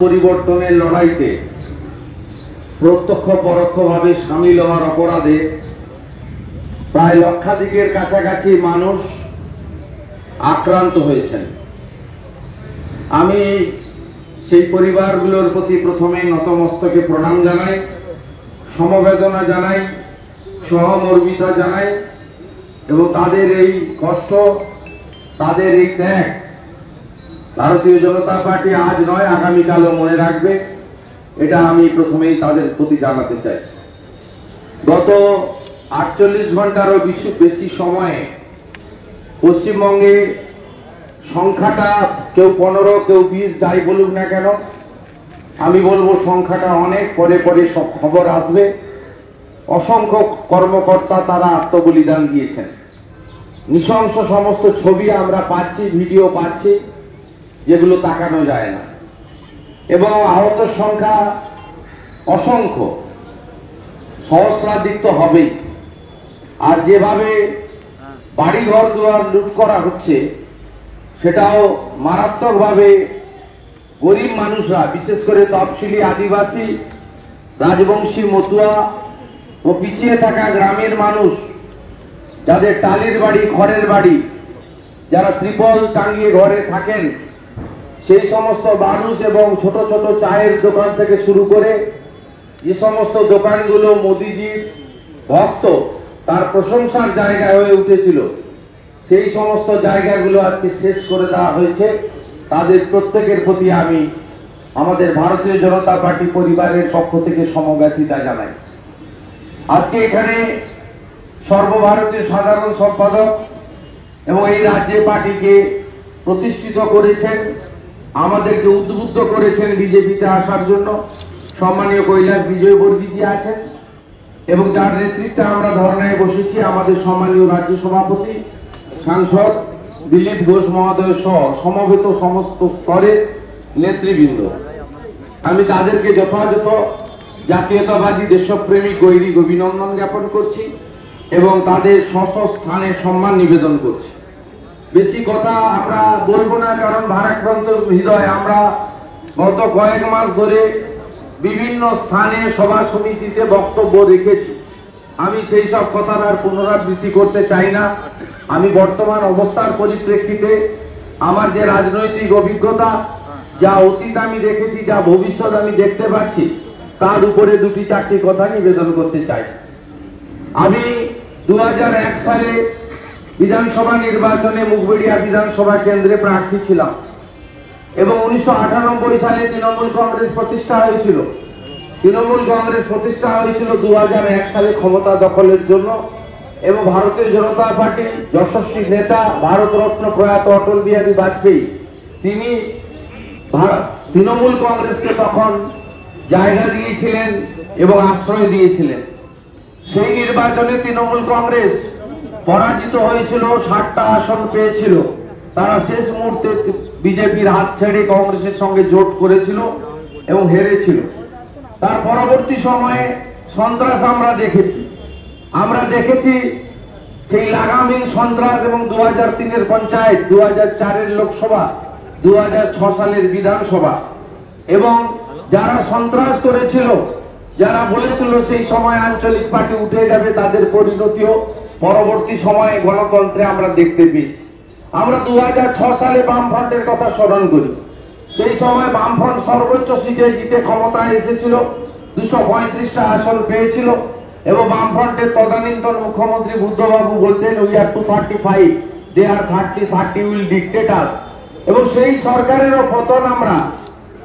পরিবর্তনের লড়াইতে প্রত্যক্ষ পরোক্ষভাবে সামিল হওয়ার অপরাধে প্রায় লক্ষাধিকের কাছাকাছি মানুষ আক্রান্ত হয়েছেন। আমি সেই পরিবারগুলোর প্রতি প্রথমে নতমস্তকে প্রণাম জানাই, সমবেদনা জানাই, সহমর্মিতা জানাই এবং তাদের এই কষ্ট, তাদের এই ত্যাগ ভারতীয় জনতা পার্টি আজ নয় আগামীকালও মনে রাখবে, এটা আমি প্রথমেই তাদের প্রতি জানাতে চাই। গত 48 ঘন্টারও বেশি সময়ে পশ্চিমবঙ্গে সংখ্যাটা কেউ 15 কেউ 20 যাই বলুক না কেন, আমি বলবো সংখ্যাটা অনেক, পরে পরে সব খবর আসবে। অসংখ্য কর্মকর্তা তারা আত্মবলিদান দিয়েছেন। নৃশংস সমস্ত ছবি আমরা পাচ্ছি, ভিডিও পাচ্ছি, যেগুলো তাকানো যায় না। এবং আহতের সংখ্যা অসংখ্য, সহস্রাধিক তো হবেই। আর যেভাবে বাড়িঘর দুয়ার লুট করা হচ্ছে, সেটাও মারাত্মকভাবে গরিব মানুষরা, বিশেষ করে তফসিলি, আদিবাসী, রাজবংশী, মতুয়া ও পিছিয়ে থাকা গ্রামের মানুষ, যাদের টালির বাড়ি, খড়ের বাড়ি, যারা ত্রিপল টাঙিয়ে ঘরে থাকেন, সেই সমস্ত মানুষ এবং ছোট ছোট চায়ের দোকান থেকে শুরু করে যে সমস্ত দোকানগুলো মোদিজির ভক্ত, তার প্রশংসার জায়গা হয়ে উঠেছিল, সেই সমস্ত জায়গাগুলো আজকে শেষ করে দেওয়া হয়েছে। তাদের প্রত্যেকের প্রতি আমি আমাদের ভারতীয় জনতা পার্টি পরিবারের পক্ষ থেকে সমবেদনা জানাই। আজকে এখানে সর্বভারতীয় সাধারণ সম্পাদক এবং এই রাজ্যে পার্টিকে প্রতিষ্ঠিত করেছেন, আমাদেরকে উদ্বুদ্ধ করেছেন বিজেপিতে আসার জন্য সম্মানীয় কৈলাস বিজয়বর্গীজি আছেন, এবং যার নেতৃত্বে আমরা ধর্নায় বসেছি আমাদের সম্মানীয় রাজ্য সভাপতি সাংসদ দিলীপ ঘোষ মহোদয় সহ সমবেত সমস্ত স্তরের নেতৃবৃন্দ। আমি তাদেরকে যথাযথ জাতীয়তাবাদী দেশপ্রেমিক গৈরিক অভিনন্দন জ্ঞাপন করছি এবং তাদের স্ব স্থানে সম্মান নিবেদন করছি। বেশি কথা আমরা বলবো না, কারণ ভারাক্রান্ত হৃদয় আমরা গত কয়েক মাস ধরে বিভিন্ন স্থানে সভা সমিতিতে বক্তব্য রেখেছি। আমি সেই সব কথার আর পুনরাবৃত্তি করতে চাই না। আমি বর্তমান অবস্থার পরিপ্রেক্ষিতে আমার যে রাজনৈতিক অভিজ্ঞতা, যা অতীত আমি দেখেছি, যা ভবিষ্যৎ আমি দেখতে পাচ্ছি, তার উপরে দুটি চারটি কথা নিবেদন করতে চাই। আমি 2001 সালে বিধানসভা নির্বাচনে মুখবেড়িয়া বিধানসভা কেন্দ্রে প্রার্থী ছিলাম এবং 1998 সালে তৃণমূল কংগ্রেস প্রতিষ্ঠা হয়েছিল। তৃণমূল কংগ্রেস প্রতিষ্ঠা হয়েছিল 2001 সালে ক্ষমতা দখলের জন্য, এবং ভারতীয় জনতা পার্টির যশস্বী নেতা ভারতরত্ন প্রয়াত অটল বিহারী বাজপেয়ী, তিনি তৃণমূল কংগ্রেসকে তখন জায়গা দিয়েছিলেন এবং আশ্রয় দিয়েছিলেন। সেই নির্বাচনে তৃণমূল কংগ্রেস পরাজিত হয়েছিল, 60টা আসন পেয়েছিল। তারা শেষ মুহূর্তে বিজেপির হাত ছেড়ে কংগ্রেসের সঙ্গে জোট করেছিল এবং হেরেছিল। তার পরবর্তী সময়ে সন্ত্রাস আমরা দেখেছি সেই লাগামহীন সন্ত্রাস, এবং 2003-এর পঞ্চায়েত, 2004-এর লোকসভা, 2006 সালের বিধানসভা, এবং যারা সন্ত্রাস করেছিল, যারা বলেছিল সেই সময় আঞ্চলিক পার্টি উঠে যাবে, তাদের পরিণতিও পরবর্তী সময়ে গণতন্ত্রে আমরা দেখতে পেয়েছি। আমরা 2006 সালে বামফ্রন্টের কথা স্মরণ করি। সেই সময় বামফ্রন্ট সর্বোচ্চ সিটে জিতে ক্ষমতায় এসেছিল, 235টা আসন পেয়েছিল, এবং বামফ্রন্টের তদানীন্তন মুখ্যমন্ত্রী বুদ্ধবাবু বলতেন, we have to 35, they are 30 will dictate us. এবং সেই সরকারেরও পতন আমরা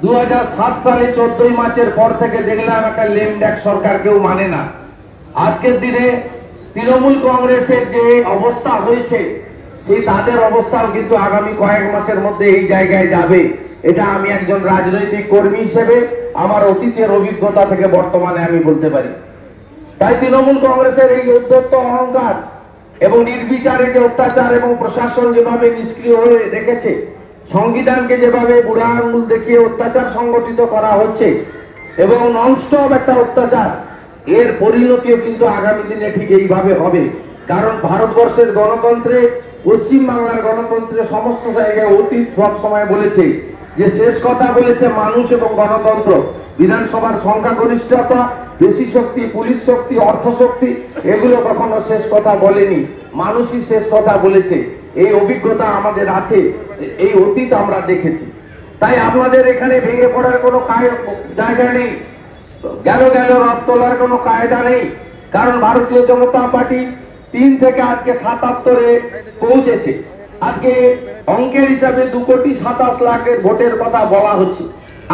2007 সালে 14ই মার্চের পর থেকে দেখলাম একটা লেমড্যাক সরকার, কেউ মানে না। আজকের দিনে তৃণমূল কংগ্রেসের যে অবস্থা হয়েছে, সেই তাদের অবস্থাও কিন্তু আগামী কয়েক মাসের মধ্যে এই জায়গায় যাবে। এটা আমি একজন রাজনৈতিক কর্মী হিসেবে আমার অতীতের অভিজ্ঞতা থেকে বর্তমানে আমি বলতে পারি। তাই তৃণমূল কংগ্রেসের এই উদ্ধত্ত অহংকার এবং নির্বিচারে যে অত্যাচার, এবং প্রশাসন যেভাবে নিষ্ক্রিয় হয়ে রেখেছে, সংবিধানকে যেভাবে বুড়া আঙুল দেখিয়ে অত্যাচার সংগঠিত করা হচ্ছে এবং ননস্টপ একটা অত্যাচার, এর পরিণতিও কিন্তু আগামী দিনে ঠিক এইভাবে হবে। কারণ ভারতবর্ষের গণতন্ত্রে, পশ্চিম বাংলার গণতন্ত্রে সমস্ত জায়গায় অতীত সব সময় বলেছে যে শেষ কথা বলেছে মানুষ এবং গণতন্ত্র, বিধানসভার সংখ্যাগরিষ্ঠতা, বেশি শক্তি, পুলিশ শক্তি, অর্থ শক্তি, এগুলো কখনো শেষ কথা বলেনি, মানুষই শেষ কথা বলেছে। এই অভিজ্ঞতা আমাদের আছে, এই অতীত আমরা দেখেছি। তাই আপনাদের এখানে ভেঙে পড়ার কোনো জায়গা নেই, গেল রথ তোলার কোনো কায়দা নেই। কারণ ভারতীয় জনতা পার্টি 3 থেকে আজকে 77-এ পৌঁছেছে। আজকে অঙ্কের হিসাবে 2,27,00,000 ভোটের কথা বলা হচ্ছে,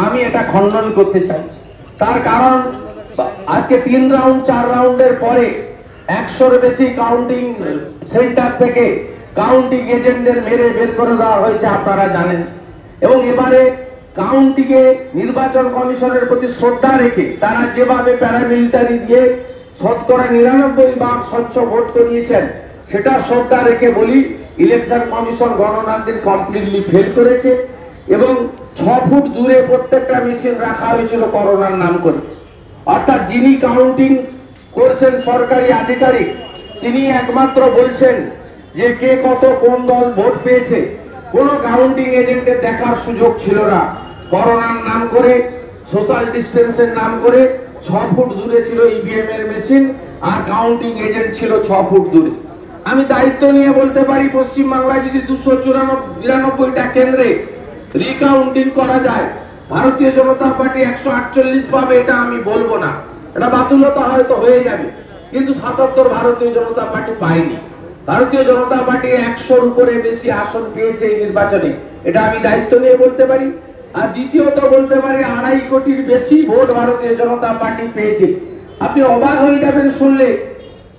আমি এটা খণ্ডন করতে চাই। তার কারণ আজকে 3 রাউন্ড 4 রাউন্ডের পরে 100-এর বেশি কাউন্টিং সেন্টার থেকে কাউন্টিং এজেন্টদের মেরে বের করে দেওয়া হয়েছে, আপনারা জানেন। এবং এবারে কাউন্টিংয়ে নির্বাচন কমিশনের প্রতি শ্রদ্ধা রেখে তারা যেভাবে প্যারামিলিটারি দিয়ে 99% স্বচ্ছ ভোট করিয়েছেন, সেটা শ্রদ্ধা রেখে বলি ইলেকশন কমিশন গণনার দিন কমপ্লিটলি ফেল করেছে। এবং 6 ফুট দূরে প্রত্যেকটা মেশিন রাখা হয়েছিল করোনার নাম করে। অর্থাৎ যিনি কাউন্টিং করছেন সরকারি আধিকারিক, তিনি একমাত্র বলছেন যে কে কত কোন দল ভোট পেয়েছে। কোন কাউন্টিং এজেন্টের দেখার সুযোগ ছিল না। করোনার নাম করে, সোশ্যাল ডিস্টেন্সের নাম করে 6 ফুট দূরে ছিল ইভিএম এর মেশিন, আর কাউন্টিং এজেন্ট ছিল 6 ফুট দূরে। আমি দায়িত্ব নিয়ে বলতে পারি, পশ্চিম বাংলায় যদি 292টা কেন্দ্রে রিকাউন্টিং করা যায়, ভারতীয় জনতা পার্টি 148 পাবে, এটা আমি বলবো না, এটা বাতুলতা হয়তো হয়ে যাবে, কিন্তু 77 ভারতীয় জনতা পার্টি পায়নি। ভারতীয় জনতা পার্টি 100-র উপরে বেশি আসন পেয়েছে এই নির্বাচনে, এটা আমি দায়িত্ব নিয়ে বলতে পারি। আর দ্বিতীয়ত বলতে পারি 2.5 কোটির বেশি ভোট ভারতীয় জনতা পার্টি পেয়েছে। আপনি অবাক হয়ে যাবেন শুনলে,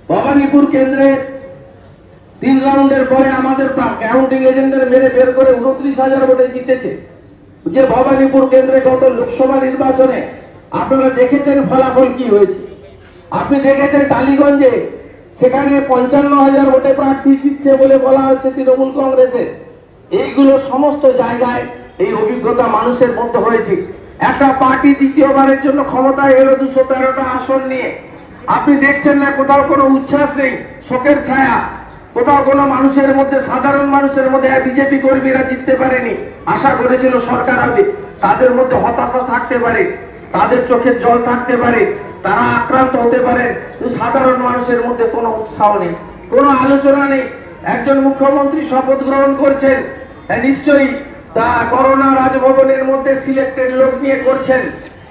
ভবানীপুর কেন্দ্রে 3 রাউন্ডের পরে আমাদের কাউন্টিং এজেন্টদের মেরে বের করে 29,000 ভোটে জিতেছে। যে ভবানীপুর কেন্দ্রে গত লোকসভা নির্বাচনে আপনারা দেখেছেন ফলাফল কি হয়েছে। আপনি দেখেছেন টালিগঞ্জে, সেখানে 55,000 ভোটে প্রার্থী জিতছে বলে বলা হচ্ছে তৃণমূল কংগ্রেসের। এইগুলো সমস্ত জায়গায় এই অভিজ্ঞতা মানুষের মধ্যে হয়েছে। একটা পার্টি দ্বিতীয়বারের জন্য ক্ষমতায় এলো 213টা আসন নিয়ে। আপনি দেখছেন না কোথাও কোনো উচ্ছ্বাস নেই, শোকের ছায়া। কোথাও কোনো মানুষের মধ্যে, সাধারণ মানুষের মধ্যে, বিজেপি কর্মীরা জিততে পারেনি, আশা করেছিল সরকার হবে, তাদের মধ্যে হতাশা থাকতে পারে, তাদের চোখের জল থাকতে পারে, তারা আক্রান্ত হতে পারে, কিন্তু সাধারণ মানুষের মধ্যে কোনো উৎসাহ নেই, কোনো আলোচনা নেই। একজন মুখ্যমন্ত্রী শপথ গ্রহণ করছেন, নিশ্চয়ই তা করোনা রাজভবনের মধ্যে সিলেক্টেড লোক নিয়ে করছেন।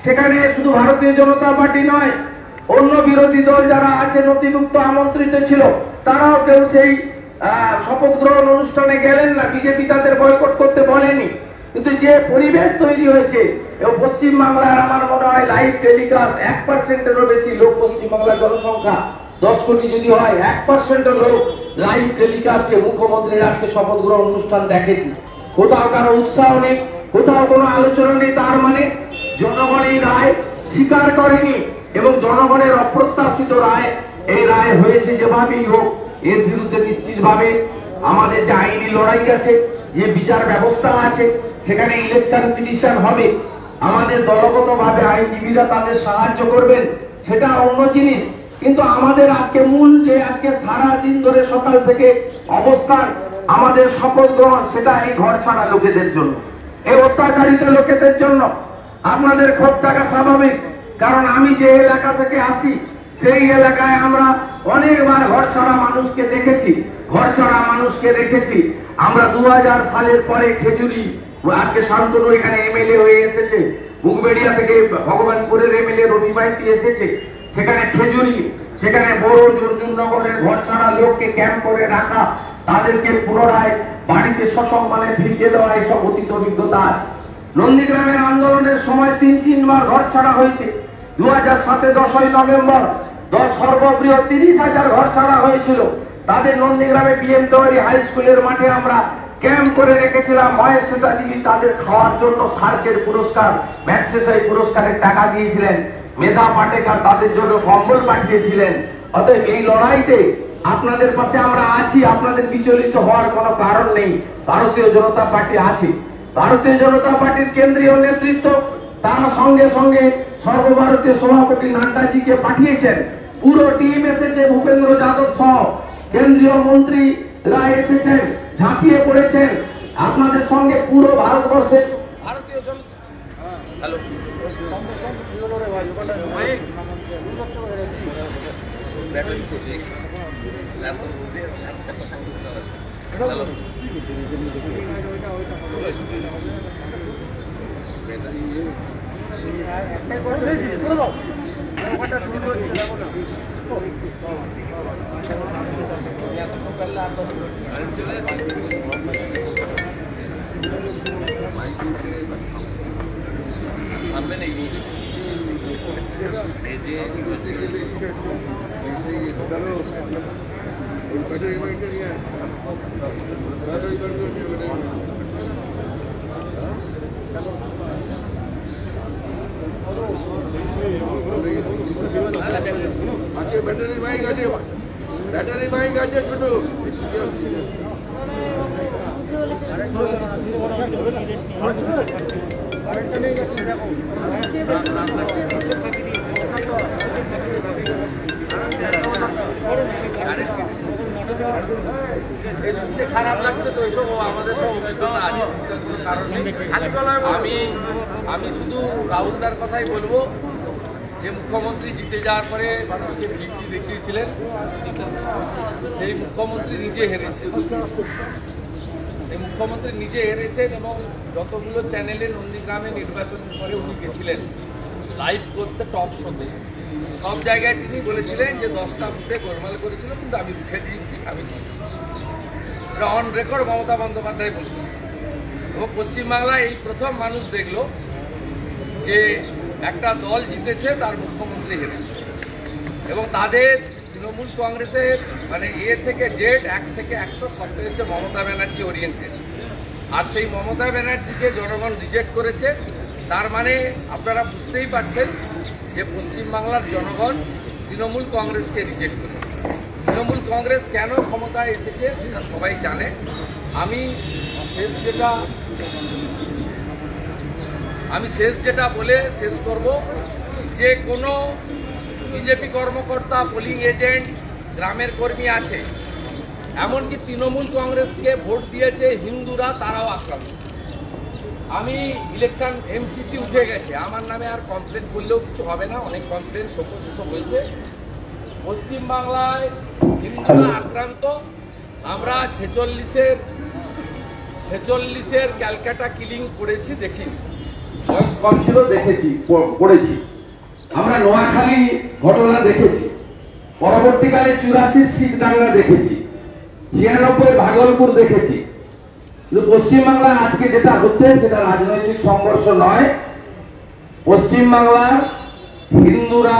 সেখানে শুধু ভারতীয় জনতা পার্টি নয়, অন্য বিরোধী দল যারা আছে নথিভুক্ত আমন্ত্রিত ছিল, তারাও কেউ সেই শপথ গ্রহণ অনুষ্ঠানে গেলেন না। বিজেপি তাদের বয়কট করতে বলেনি, কিন্তু যে পরিবেশ তৈরি হয়েছে, এবং পশ্চিম বাংলার আমার মনে হয় লাইভ টেলিকাস্ট 1%-এরও বেশি লোক, পশ্চিম বাংলার জনসংখ্যা 10 কোটি যদি হয়, 1% লোক লাইভ টেলিকাস্টে মুখ্যমন্ত্রীর আজকে শপথ গ্রহণ অনুষ্ঠান দেখেছি। কোথাও কারো উৎসাহ নেই, কোথাও কোনো আলোচনা নেই। তার মানে জনগণ এই রায় স্বীকার করেনি, এবং জনগণের অপ্রত্যাশিত রায়, এই রায় হয়েছে যেভাবেই হোক, এর বিরুদ্ধে নিশ্চিতভাবে আমাদের যে আইনি লড়াই আছে, যে বিচার ব্যবস্থা আছে, সেখানে ইলেকশন পিটিশন হবে। আমাদের দলগতভাবে আইনজীবীরা তাদের সাহায্য করবেন, সেটা অন্য জিনিস। কিন্তু আমাদের আজকে মূল যে আজকে সারা দিন ধরে সকাল থেকে অবস্থান, আমাদের শপথ গ্রহণ, সেটা এই ঘর ছাড়া লোকেদের জন্য, এই অত্যাচারিত লোকেদের জন্য। আপনাদের ক্ষোভ থাকা স্বাভাবিক, কারণ আমি যে এলাকা থেকে আসি, সেই এলাকায় আমরা অনেকবার ঘর ছাড়া মানুষকে দেখেছি, ঘর ছাড়া মানুষকে রেখেছি। আমরা 2000 সালের পরে খেজুরি, আজকে শান্তনু এখানে এমএলএ হয়ে এসেছে, মুগবেড়িয়া থেকে ভগবানপুরের এমএলএ রবি মাইতি এসেছে, সেখানে খেজুরি, সেখানে বড় জর্জুনগরের ঘর ছাড়া লোককে ক্যাম্প করে রাখা, তাদেরকে পুনরায় বাড়িতে সসম্মানে ফিরিয়ে দেওয়া, এসব অতীত অভিজ্ঞতা। নন্দীগ্রামের আন্দোলনের সময় 3বার ঘর ছাড়া হয়েছে। 2007-এ 10ই নভেম্বর সর্ববৃহৎ 30,000 ঘর ছাড়া হয়েছিল। তাদের নন্দীগ্রামে বিএম তেওয়ারি হাই স্কুলের মাঠে আমরা ক্যাম্প করে রেখেছিলাম। মহেশ সেতাজি তাদের খাওয়ার জন্য সার্কের পুরস্কার, ম্যাক্সেসাই পুরস্কারের টাকা দিয়েছিলেন। মেধা পাটেকার তাদের জন্য কম্বল পাঠিয়েছিলেন। অতএব এই লড়াইতে আপনাদের পাশে আমরা আছি, আপনাদের বিচলিত হওয়ার কোনো কারণ নেই। ভারতীয় জনতা পার্টি আছে, ভারতীয় জনতা পার্টির কেন্দ্রীয় নেতৃত্ব তারা সঙ্গে সঙ্গে সর্বভারতীয় সভাপতি নাড্ডাজিকে পাঠিয়েছেন। পুরো টিম এসেছে, ভূপেন্দ্র যাদব সহ কেন্দ্রীয় মন্ত্রীরা এসেছেন, ঝাঁপিয়ে পড়েছেন। আপনাদের সঙ্গে পুরো ভারতবর্ষের ভারতীয় হ্যালো ব্যাটারি শেষ হয়ে গেছে। হ্যালো এতক্ষণ চাললে আর 10 মিনিট কারেন্ট চলে যাচ্ছে। ব্যাটারি মাইক আছে, ব্যাটারি মাইক আছে ছোট। শুনতে খারাপ লাগছে তো, এইসব আমাদের সব অভিজ্ঞতা আছে, কোনো কারণ নেই। আমি শুধু রাহুলদার কথাই বলবো যে মুখ্যমন্ত্রী জিতে যাওয়ার পরে মানুষকে ভিত্তি দেখিয়েছিলেন, সেই মুখ্যমন্ত্রী নিজে হেরেছেন। এই মুখ্যমন্ত্রী নিজে হেরেছেন এবং যতগুলো চ্যানেলে নন্দীগ্রামে নির্বাচনের পরে উনি গেছিলেন লাইভ করতে, টক শোতে, সব জায়গায় তিনি বলেছিলেন যে 10টা বুথে গোলমাল করেছিল, কিন্তু আমি রুখে দিয়েছি, আমি অন রেকর্ড মমতা বন্দ্যোপাধ্যায় বলেছি। এবং পশ্চিমবাংলায় এই প্রথম মানুষ দেখলো যে একটা দল জিতেছে, তার মুখ্যমন্ত্রী হেরেছে। এবং তাদের তৃণমূল কংগ্রেসের মানে এ থেকে জেড, 1 থেকে 100 সবটাই হচ্ছে মমতা ব্যানার্জি ওরিয়েন্টেড। আর সেই মমতা ব্যানার্জিকে জনগণ রিজেক্ট করেছে। তার মানে আপনারা বুঝতেই পারছেন যে পশ্চিমবাংলার জনগণ তৃণমূল কংগ্রেসকে রিজেক্ট করেছে। তৃণমূল কংগ্রেস কেন ক্ষমতায় এসেছে সেটা সবাই জানে। আমি শেষ যেটা বলে শেষ করব, যে কোনো বিজেপি কর্মকর্তা, পোলিং এজেন্ট, গ্রামের কর্মী আছে, এমনকি তৃণমূল কংগ্রেসকে ভোট দিয়েছে হিন্দুরা, তারাও আক্রান্ত। আমি ইলেকশন এমসিসি উঠে গেছে, আমার নামে আর কমপ্লেন করলেও কিছু হবে না, অনেক কমপ্লেন সব হয়েছে। পশ্চিমবাংলায় হিন্দুরা আক্রান্ত। আমরা 46-এর ক্যালকাটা কিলিং করেছি, দেখিনি, বয়স কম ছিল, দেখেছি, পড়েছি। আমরা নোয়াখালী ঘটনা দেখেছি, পরবর্তীকালে 84 শিবদাঙ্গা দেখেছি, 96 ভাগলপুর দেখেছি। কিন্তু পশ্চিমবাংলায় আজকে যেটা হচ্ছে সেটা রাজনৈতিক সংঘর্ষ নয়। পশ্চিমবাংলার হিন্দুরা